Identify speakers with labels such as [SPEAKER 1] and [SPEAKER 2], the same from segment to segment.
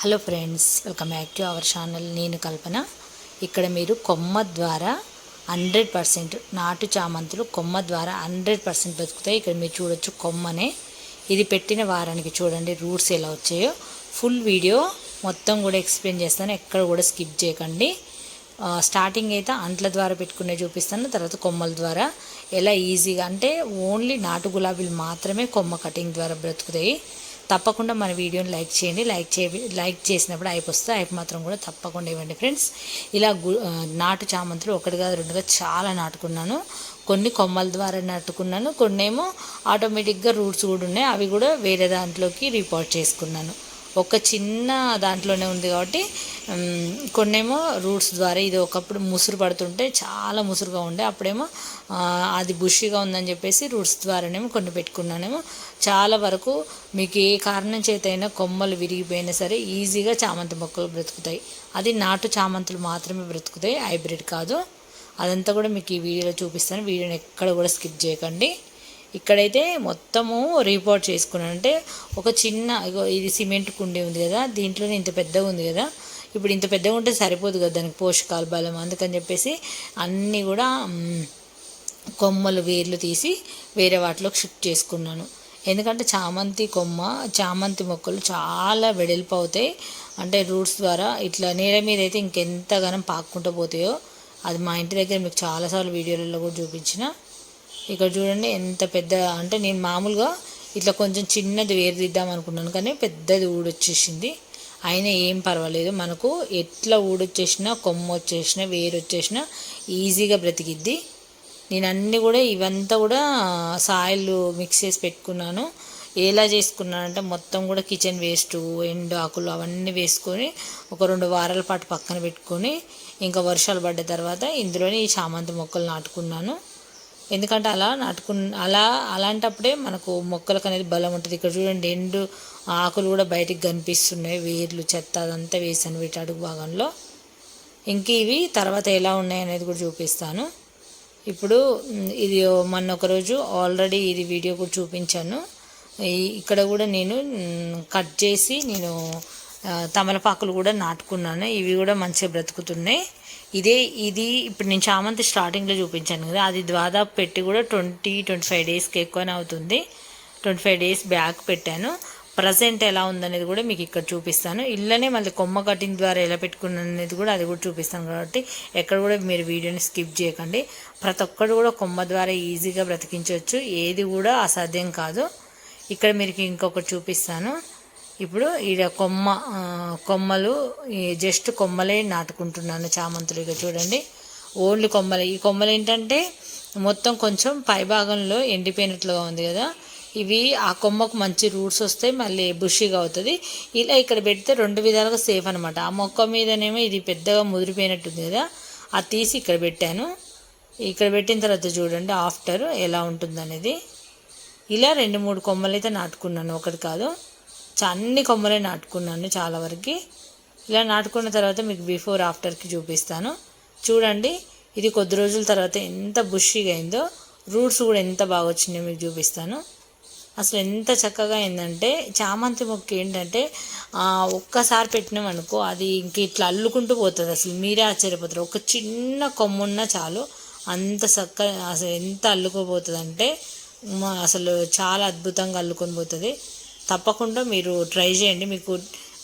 [SPEAKER 1] Hello friends, welcome back to our channel. నేను కల్పన. ఇక్కడ మీరు కొమ్మ ద్వారా 100% నాటు చామంతులు కొమ్మ ద్వారా 100% బతుకుతాయి. ఇక్కడ మీరు చూడొచ్చు కొమ్మనే. ఇది పెట్టిన వారానికి చూడండి రూట్స్ ఎలా వచ్చాయో. ఫుల్ వీడియో మొత్తం కూడా ఎక్స్ప్లెయిన్ చేస్తాను, ఎక్కడ కూడా స్కిప్ చేయకండి. స్టార్టింగ్ అయితే అంట్ల ద్వారా పెట్టుకునే చూపిస్తాను, తర్వాత కొమ్మల ద్వారా ఎలా ఈజీగా, అంటే ఓన్లీ నాటు గులాబీలు మాత్రమే కొమ్మ కటింగ్ ద్వారా బ్రతుకుతాయి. తప్పకుండా మన వీడియోని లైక్ చేయండి. లైక్ చేసినప్పుడు వస్తే మాత్రం కూడా తప్పకుండా ఇవ్వండి ఫ్రెండ్స్. ఇలా నాటు చామంతులు ఒకటి కాదు రెండుగా చాలా నాటుకున్నాను. కొన్ని కొమ్మల ద్వారా నాటుకున్నాను, కొన్ని ఏమో ఆటోమేటిక్గా రూట్స్ కూడా ఉన్నాయి, అవి కూడా వేరే దాంట్లోకి రిపోర్ట్ చేసుకున్నాను. ఒక చిన్న దాంట్లోనే ఉంది కాబట్టి కొన్నేమో రూట్స్ ద్వారా. ఇది ఒకప్పుడు ముసురు పడుతుంటే చాలా ముసురుగా ఉండే, అప్పుడేమో అది బుషిగా ఉందని చెప్పేసి రూట్స్ ద్వారానేమో కొన్ని పెట్టుకున్నానేమో. చాలా వరకు మీకు ఏ కారణం చేతైనా కొమ్మలు విరిగిపోయినా సరే ఈజీగా చామంతి మొక్కలు బ్రతుకుతాయి. అది నాటు చామంతులు మాత్రమే బ్రతుకుతాయి, హైబ్రిడ్ కాదు. అదంతా కూడా మీకు ఈ వీడియోలో చూపిస్తాను. వీడియోని ఎక్కడ కూడా స్కిప్ చేయకండి. ఇక్కడైతే మొత్తము రిపోర్ట్ చేసుకున్నాను. అంటే ఒక చిన్న ఇది సిమెంట్ కుండీ ఉంది కదా, దీంట్లోనే ఇంత పెద్దగా ఉంది కదా. ఇప్పుడు ఇంత పెద్దగా ఉంటే సరిపోదు కదా దానికి పోషకాలు బలం, అందుకని చెప్పేసి అన్నీ కూడా కొమ్మలు వేర్లు తీసి వేరే వాటిలోకి షిఫ్ట్ చేసుకున్నాను. ఎందుకంటే చామంతి మొక్కలు చాలా వెడల్పు అవుతాయి. అంటే రూట్స్ ద్వారా ఇట్లా నేల మీద అయితే ఇంకెంతగానో పాక్కుంటూ పోతాయో. అది మా ఇంటి దగ్గర మీకు చాలాసార్లు వీడియోలలో కూడా చూపించిన. ఇక్కడ చూడండి ఎంత పెద్ద, అంటే నేను మామూలుగా ఇట్లా కొంచెం చిన్నది వేరు తీద్దాం అనుకున్నాను, కానీ పెద్దది ఊడొచ్చేసింది. అయినా ఏం పర్వాలేదు, మనకు ఎట్లా ఊడొచ్చేసినా కొమ్మ వచ్చేసినా వేరు వచ్చేసినా ఈజీగా బ్రతికిద్ది. నేను అన్నీ కూడా ఇవంతా కూడా సాయిల్ మిక్స్ చేసి పెట్టుకున్నాను. ఎలా చేసుకున్నానంటే మొత్తం కూడా కిచెన్ వేస్ట్, ఎండు ఆకులు అవన్నీ వేసుకొని ఒక 2 వారాల పాటు పక్కన పెట్టుకొని ఇంకా వర్షాలు పడ్డ తర్వాత ఇందులోనే ఈ చామంతి మొక్కలు నాటుకున్నాను. ఎందుకంటే అలాంటప్పుడే మనకు మొక్కలకు అనేది బలం ఉంటుంది. ఇక్కడ చూడండి ఎండు ఆకులు కూడా బయటికి కనిపిస్తున్నాయి, వేర్లు చెత్త అదంతా వేసాను వీటి అడుగు భాగంలో. ఇంక ఇవి తర్వాత ఎలా ఉన్నాయి అనేది కూడా చూపిస్తాను. ఇప్పుడు ఇది మొన్న ఒకరోజు ఆల్రెడీ ఇది వీడియో కూడా చూపించాను. ఇక్కడ కూడా నేను కట్ చేసి తమలపాకులు కూడా నాటుకున్నాను. ఇవి కూడా మంచిగా బ్రతుకుతున్నాయి. ఇది ఇప్పుడు నేను చామంతి స్టార్టింగ్లో చూపించాను కదా, అది దాదాపు పెట్టి కూడా 20-25 డేస్కి ఎక్కువనే అవుతుంది. 25 డేస్ బ్యాక్ పెట్టాను. ప్రజెంట్ ఎలా ఉందనేది కూడా మీకు ఇక్కడ చూపిస్తాను. ఇళ్ళనే మళ్ళీ కొమ్మ కటింగ్ ద్వారా ఎలా పెట్టుకున్నాను అనేది కూడా అది కూడా చూపిస్తాను. కాబట్టి ఎక్కడ కూడా మీరు వీడియోని స్కిప్ చేయకండి. ప్రతి ఒక్కరు కూడా కొమ్మ ద్వారా ఈజీగా బ్రతికించవచ్చు, ఏది కూడా అసాధ్యం కాదు. ఇక్కడ మీరు ఇంకొకటి చూపిస్తాను. ఇప్పుడు ఈడ కొమ్మలు జస్ట్ కొమ్మలే నాటుకుంటున్నాను చామంతులు. ఇక చూడండి ఓన్లీ కొమ్మలే. ఈ కొమ్మలు ఏంటంటే మొత్తం కొంచెం పైభాగంలో ఎండిపోయినట్లుగా ఉంది కదా, ఇవి ఆ కొమ్మకు మంచి రూట్స్ వస్తాయి, మళ్ళీ బుషిగా అవుతుంది. ఇలా ఇక్కడ పెడితే 2 విధాలుగా సేఫ్ అనమాట. ఆ మొక్క మీదనేమో ఇది పెద్దగా ముదిరిపోయినట్టుంది కదా, అది తీసి ఇక్కడ పెట్టాను. ఇక్కడ పెట్టిన తర్వాత చూడండి ఆఫ్టర్ ఎలా ఉంటుందనేది. ఇలా 2-3 కొమ్మలు అయితే నాటుకున్నాను, ఒకటి కాదు, అన్ని కొమ్మలే నాటుకున్నాను చాలా వరకు. ఇలా నాటుకున్న తర్వాత మీకు బిఫోర్ ఆఫ్టర్కి చూపిస్తాను. చూడండి ఇది కొద్ది రోజుల తర్వాత ఎంత బుషిగా అయిందో, రూట్స్ కూడా ఎంత బాగా వచ్చినాయో మీకు చూపిస్తాను. అసలు ఎంత చక్కగా అయిందంటే చామంతి మొక్క ఏంటంటే ఒక్కసారి పెట్టినామనుకో అది ఇంక ఇట్లా అల్లుకుంటూ పోతుంది. అసలు మీరే ఆశ్చర్యపోతారు. ఒక చిన్న కొమ్మున్నా చాలు అంత చక్కగా అసలు ఎంత అల్లుకోపోతుంది అంటే అసలు చాలా అద్భుతంగా అల్లుకొని పోతుంది. తప్పకుండా మీరు ట్రై చేయండి.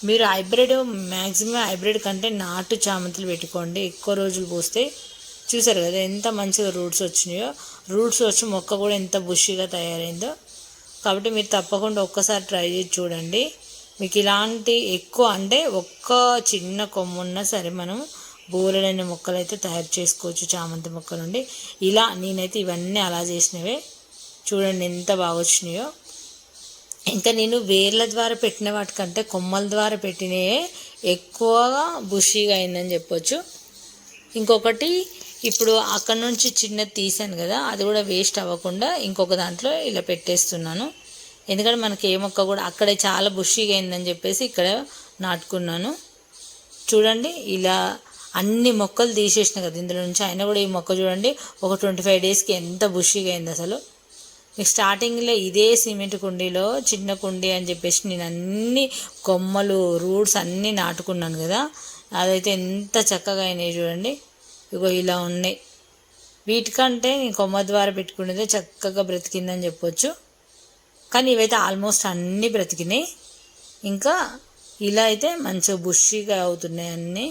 [SPEAKER 1] మీరు మ్యాక్సిమం హైబ్రిడ్ కంటే నాటు చామంతులు పెట్టుకోండి, ఎక్కువ రోజులు పోస్తే. చూసారు కదా ఎంత మంచిగా రూట్స్ వచ్చినాయో, రూట్స్ వచ్చి మొక్క కూడా ఎంత బుషిగా తయారైందో. కాబట్టి మీరు తప్పకుండా ఒక్కసారి ట్రై చేసి చూడండి. మీకు ఇలాంటి ఎక్కువ అంటే ఒక్క చిన్న కొమ్మ ఉన్నా సరే మనం బోలెడైన మొక్కలు అయితే తయారు చేసుకోవచ్చు చామంతి మొక్కల నుండి. ఇలా నేనైతే ఇవన్నీ అలా చేసినవే. చూడండి ఎంత బాగా వచ్చినాయో. ఇంకా నేను వేర్ల ద్వారా పెట్టిన వాటికంటే కొమ్మల ద్వారా పెట్టినవే ఎక్కువగా బుషీగా అయిందని చెప్పొచ్చు. ఇంకొకటి ఇప్పుడు అక్కడ నుంచి చిన్నది తీసాను కదా, అది కూడా వేస్ట్ అవ్వకుండా ఇంకొక దాంట్లో ఇలా పెట్టేస్తున్నాను. ఎందుకంటే మనకి ఏ మొక్క కూడా అక్కడే చాలా బుషీగా అయిందని చెప్పేసి ఇక్కడ నాటుకున్నాను. చూడండి ఇలా అన్ని మొక్కలు తీసేసిన కదా ఇందులో నుంచి, అయినా కూడా ఈ మొక్క చూడండి ఒక 25 డేస్కి ఎంత బుషీగా అయింది. అసలు స్టార్టింగ్లో ఇదే సిమెంట్ కుండీలో చిన్న కుండీ అని చెప్పేసి నేను అన్ని కొమ్మలు రూట్స్ అన్నీ నాటుకున్నాను కదా, అదైతే ఎంత చక్కగా అయినాయి చూడండి. ఇగో ఇలా ఉన్నాయి. వీటికంటే నేను కొమ్మ ద్వారా పెట్టుకునేదే చక్కగా బ్రతికిందని చెప్పొచ్చు. కానీ ఇవైతే ఆల్మోస్ట్ అన్నీ బ్రతికినాయి. ఇంకా ఇలా అయితే మంచిగా బుషీగా అవుతున్నాయి అన్నీ.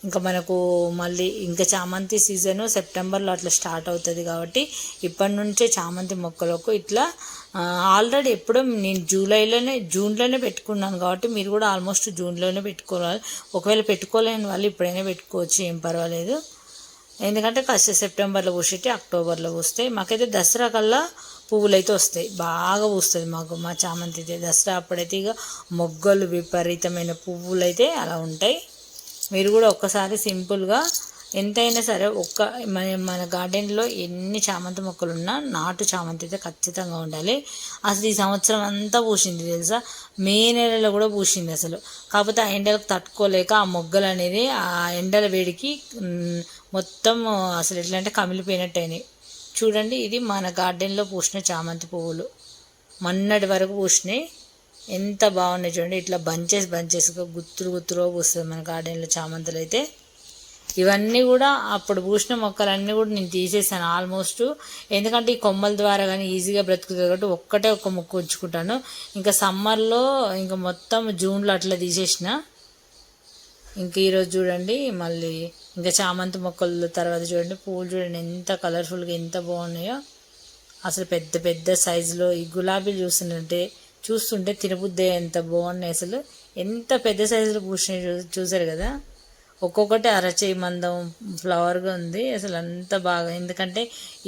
[SPEAKER 1] ఇంకా మనకు మళ్ళీ ఇంకా చామంతి సీజను సెప్టెంబర్లో అట్లా స్టార్ట్ అవుతుంది కాబట్టి ఇప్పటి నుంచే చామంతి మొక్కలకు ఇట్లా ఆల్రెడీ ఎప్పుడో నేను జూన్లోనే పెట్టుకున్నాను కాబట్టి మీరు కూడా ఆల్మోస్ట్ జూన్లోనే పెట్టుకోవాలి. ఒకవేళ పెట్టుకోలేని వాళ్ళు ఇప్పుడైనా పెట్టుకోవచ్చు, ఏం పర్వాలేదు. ఎందుకంటే ఫస్ట్ సెప్టెంబర్లో పూసేటి అక్టోబర్లో పూస్తాయి. మాకైతే దసరా కల్లా పువ్వులు అయితే వస్తాయి, బాగా పూస్తుంది మాకు మా చామంతి అయితే. దసరా అప్పుడైతే ఇక మొగ్గలు విపరీతమైన పువ్వులు అయితే అలా ఉంటాయి. మీరు కూడా ఒక్కసారి సింపుల్గా ఎంతైనా సరే మన గార్డెన్లో ఎన్ని చామంతి మొక్కలు ఉన్నా నాటు చామంతి అయితే ఖచ్చితంగా ఉండాలి. అసలు ఈ సంవత్సరం అంతా పూసింది తెలుసా, మే నెలలో కూడా పూసింది అసలు. కాకపోతే ఆ ఎండలకు తట్టుకోలేక ఆ మొగ్గలు అనేది ఆ ఎండల వేడికి మొత్తం అసలు ఎట్లా అంటే కమిలిపోయినట్టు అయినాయి. చూడండి, ఇది మన గార్డెన్లో పూసిన చామంతి పువ్వులు మొన్నటి వరకు పూసినాయి. ఎంత బాగున్నాయి చూడండి. ఇట్లా బంచెస్గా గుత్తులుగా పూస్తుంది మన గార్డెన్లో చామంతులు అయితే. ఇవన్నీ కూడా అప్పుడు పూసిన మొక్కలన్నీ కూడా నేను తీసేసాను ఆల్మోస్ట్. ఎందుకంటే ఈ కొమ్మల ద్వారా కానీ ఈజీగా బ్రతుకుతుంది కాబట్టి ఒక్క మొక్క ఉంచుకుంటాను. ఇంకా సమ్మర్లో ఇంకా మొత్తం జూన్లో అట్లా తీసేసిన. ఇంక ఈరోజు చూడండి మళ్ళీ ఇంకా చామంతి మొక్కల తర్వాత చూడండి పువ్వులు చూడండి ఎంత కలర్ఫుల్గా ఎంత బాగున్నాయో. అసలు పెద్ద పెద్ద సైజులో ఈ గులాబీలు చూస్తుంటే తినబుద్దే ఎంత బాగున్నాయి అసలు. ఎంత పెద్ద సైజులో పూసినాయి చూసారు కదా. ఒక్కొక్కటి అరచేయి మందం ఫ్లవర్గా ఉంది అసలు, అంత బాగా. ఎందుకంటే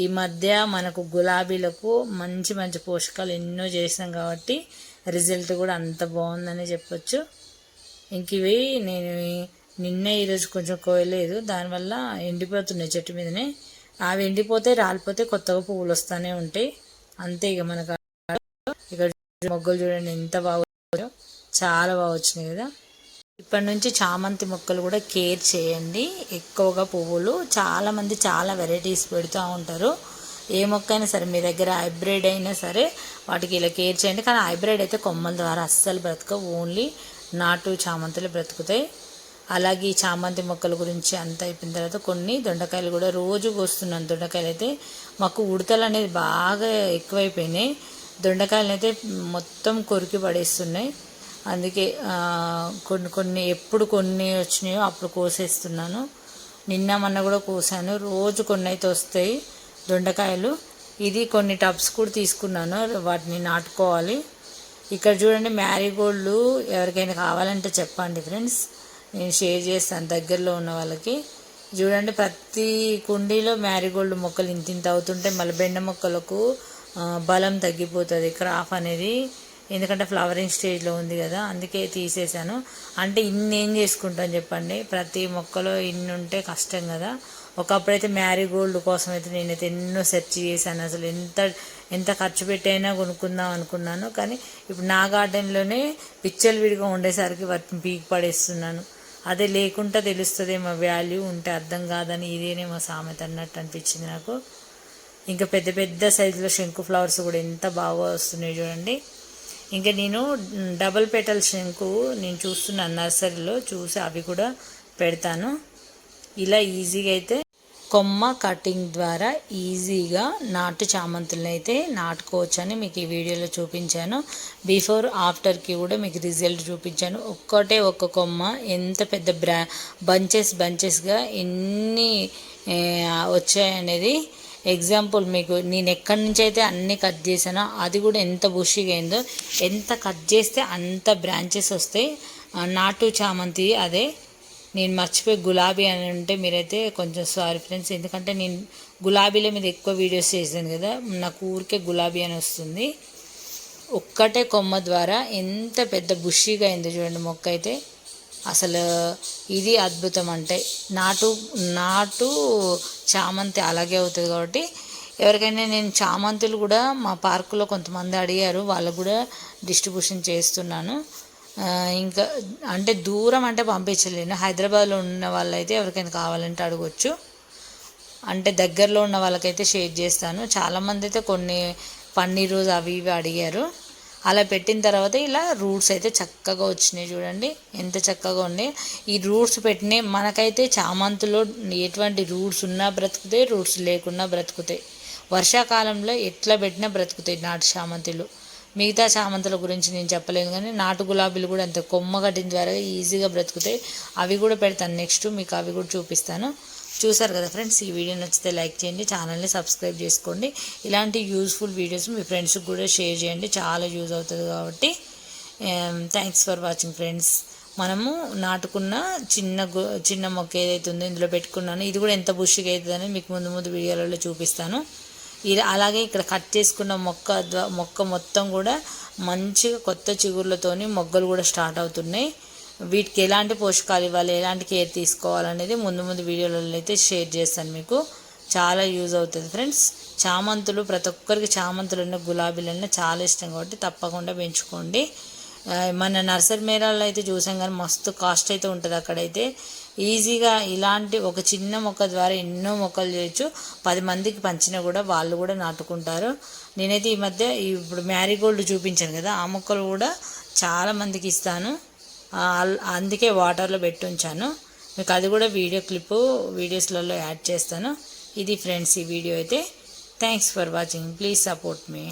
[SPEAKER 1] ఈ మధ్య మనకు గులాబీలకు మంచి మంచి పోషకాలు ఎన్నో చేసాం కాబట్టి రిజల్ట్ కూడా అంత బాగుందని చెప్పొచ్చు. ఇంక ఇవి నేను ఈరోజు కొంచెం కోయలేదు, దానివల్ల ఎండిపోతున్నాయి చెట్టు మీదనే. అవి ఎండిపోతే రాలిపోతే కొత్తగా పువ్వులు వస్తూనే ఉంటాయి అంతే. ఇక మనకు ఇక్కడ మొగ్గలు చూడండి ఎంత బాగా, చాలా బాగా వచ్చినాయి కదా. ఇప్పటి నుంచి చామంతి మొక్కలు కూడా కేర్ చేయండి. ఎక్కువగా పువ్వులు చాలామంది చాలా వెరైటీస్ పెడుతూ ఉంటారు. ఏ మొక్క అయినా సరే మీ దగ్గర హైబ్రిడ్ అయినా సరే వాటికి ఇలా కేర్ చేయండి. కానీ హైబ్రిడ్ అయితే కొమ్మల ద్వారా అస్సలు బ్రతకవు, ఓన్లీ నాటు చామంతులు బ్రతుకుతాయి. అలాగే ఈ చామంతి మొక్కల గురించి అంతా అయిపోయిన తర్వాత కొన్ని దొండకాయలు కూడా రోజు కోస్తున్నాను. దొండకాయలు అయితే మాకు ఉడతలు అనేది బాగా ఎక్కువైపోయినాయి. దొండకాయలు అయితే మొత్తం కొరికి పడేస్తున్నాయి. అందుకే ఎప్పుడు కొన్ని వచ్చినాయో అప్పుడు కోసేస్తున్నాను. నిన్న మొన్న కూడా కోసాను. రోజు కొన్ని అయితే వస్తాయి దొండకాయలు. ఇది కొన్ని టబ్స్ కూడా తీసుకున్నాను, వాటిని నాటుకోవాలి. ఇక్కడ చూడండి మ్యారీగోల్డ్లు ఎవరికైనా కావాలంటే చెప్పండి ఫ్రెండ్స్, నేను షేర్ చేస్తాను దగ్గరలో ఉన్న వాళ్ళకి. చూడండి ప్రతి కుండీలో మ్యారీగోల్డ్ మొక్కలు ఇంత అవుతుంటే మళ్ళీ బెండ మొక్కలకు బలం తగ్గిపోతుంది క్రాప్ అనేది. ఎందుకంటే ఫ్లవరింగ్ స్టేజ్లో ఉంది కదా, అందుకే తీసేసాను. అంటే ఇన్ని ఏం చేసుకుంటాను చెప్పండి, ప్రతి మొక్కలో ఇన్ని ఉంటే కష్టం కదా. ఒకప్పుడైతే మ్యారీగోల్డ్ కోసం అయితే నేనైతే ఎన్నో సెర్చ్ చేశాను. అసలు ఎంత ఖర్చు పెట్టైనా కొనుక్కుందాం అనుకున్నాను. కానీ ఇప్పుడు నా గార్డెన్లోనే పిచ్చలు విడిగా ఉండేసరికి వాటిని పీకి పడేస్తున్నాను. అదే లేకుండా తెలుస్తుంది మా వాల్యూ, ఉంటే అర్థం కాదని ఇదేనే మా సామెత అన్నట్టు అనిపించింది నాకు. ఇంకా పెద్ద పెద్ద సైజులో శంకు ఫ్లవర్స్ కూడా ఎంత బాగా వస్తున్నాయి చూడండి. ఇంకా నేను డబల్ పెటల్ శంకు నేను చూస్తున్నాను నర్సరీలో, చూసి అవి కూడా పెడతాను. ఇలా ఈజీగా అయితే కొమ్మ కటింగ్ ద్వారా ఈజీగా నాటు చామంతులను అయితే నాటుకోవచ్చని మీకు ఈ వీడియోలో చూపించాను. బిఫోర్ ఆఫ్టర్కి కూడా మీకు రిజల్ట్ చూపించాను. ఒక్క కొమ్మ ఎంత పెద్ద బంచెస్గా ఎన్ని వచ్చాయనేది ఎగ్జాంపుల్ మీకు నేను ఎక్కడి నుంచి అయితే అన్నీ కట్ చేసానో అది కూడా ఎంత బుషిగా అయిందో. ఎంత కట్ చేస్తే అంత బ్రాంచెస్ వస్తాయి. నాటు చామంతి అదే. నేను మర్చిపోయి గులాబీ అని ఉంటే మీరైతే కొంచెం సారీ ఫ్రెండ్స్, ఎందుకంటే నేను గులాబీల మీద ఎక్కువ వీడియోస్ చేశాను కదా, నాకు ఊరికే గులాబీ అని వస్తుంది. ఒక్కటే కొమ్మ ద్వారా ఎంత పెద్ద బుషిగా అయిందో చూడండి మొక్క అయితే. అసలు ఇది అద్భుతం. అంటే నాటు చామంతి అలాగే అవుతుంది కాబట్టి ఎవరికైనా నేను చామంతులు కూడా మా పార్కులో కొంతమంది అడిగారు, వాళ్ళకు కూడా డిస్ట్రిబ్యూషన్ చేస్తున్నాను. ఇంకా అంటే దూరం అంటే పంపించలేను. హైదరాబాద్లో ఉన్న వాళ్ళైతే ఎవరికైనా కావాలంటే అడగొచ్చు. అంటే దగ్గరలో ఉన్న వాళ్ళకైతే షేర్ చేస్తాను. చాలామంది అయితే కొన్ని పన్నీర్ రోజ్ అవి ఇవి అడిగారు. అలా పెట్టిన తర్వాత ఇలా రూట్స్ అయితే చక్కగా వచ్చినాయి. చూడండి ఎంత చక్కగా ఉన్నాయి. ఈ రూట్స్ పెట్టినాయి. మనకైతే చామంతిలో ఎటువంటి రూట్స్ ఉన్నా బ్రతుకుతాయి, రూట్స్ లేకున్నా బ్రతుకుతాయి. వర్షాకాలంలో ఎట్లా పెట్టినా బ్రతుకుతాయి నాటు చామంతులు. మిగతా చామంతుల గురించి నేను చెప్పలేను, కానీ నాటు గులాబీలు కూడా అంత కొమ్మ కట్టిన ద్వారా ఈజీగా బ్రతుకుతాయి. అవి కూడా పెడతాను నెక్స్ట్, మీకు అవి కూడా చూపిస్తాను. చూసారు కదా ఫ్రెండ్స్, ఈ వీడియో నచ్చితే లైక్ చేయండి, ఛానల్ని సబ్స్క్రైబ్ చేసుకోండి. ఇలాంటి యూస్ఫుల్ వీడియోస్ మీ ఫ్రెండ్స్కి కూడా షేర్ చేయండి, చాలా యూజ్ అవుతుంది కాబట్టి. Thanks for watching friends. మనము నాటుకున్న చిన్న మొక్క ఏదైతే ఉందో ఇందులో పెట్టుకున్నాను. ఇది కూడా ఎంత బుష్గా అవుతుందని మీకు ముందు వీడియోలలో చూపిస్తాను. ఇది అలాగే ఇక్కడ కట్ చేసుకున్న మొక్క మొత్తం కూడా మంచిగా కొత్త చిగుర్లతోని మొగ్గలు కూడా స్టార్ట్ అవుతున్నాయి. వీటికి ఎలాంటి పోషకాలు ఇవ్వాలి, ఎలాంటి కేర్ తీసుకోవాలనేది ముందు వీడియోలలో అయితే షేర్ చేస్తాను. మీకు చాలా యూజ్ అవుతుంది ఫ్రెండ్స్. చామంతులు ప్రతి ఒక్కరికి చామంతులు గులాబీలన్నా చాలా ఇష్టం కాబట్టి తప్పకుండా పెంచుకోండి. మన నర్సరీ మేళాల్లో అయితే చూసాం, కానీ మస్తు కాస్ట్ అయితే ఉంటుంది అక్కడైతే. ఈజీగా ఇలాంటి ఒక చిన్న మొక్క ద్వారా ఎన్నో మొక్కలు చేయొచ్చు. 10 మందికి పంచినా కూడా వాళ్ళు కూడా నాటుకుంటారు. నేనైతే ఈ మధ్య ఇప్పుడు మ్యారీగోల్డ్ చూపించాను కదా, ఆ మొక్కలు కూడా చాలామందికి ఇస్తాను. అందుకే వాటర్లో పెట్టి ఉంచాను. మీకు అది కూడా వీడియోస్లలో యాడ్ చేస్తాను. ఇది ఫ్రెండ్స్ ఈ వీడియో అయితే. Thanks for watching. Please support me.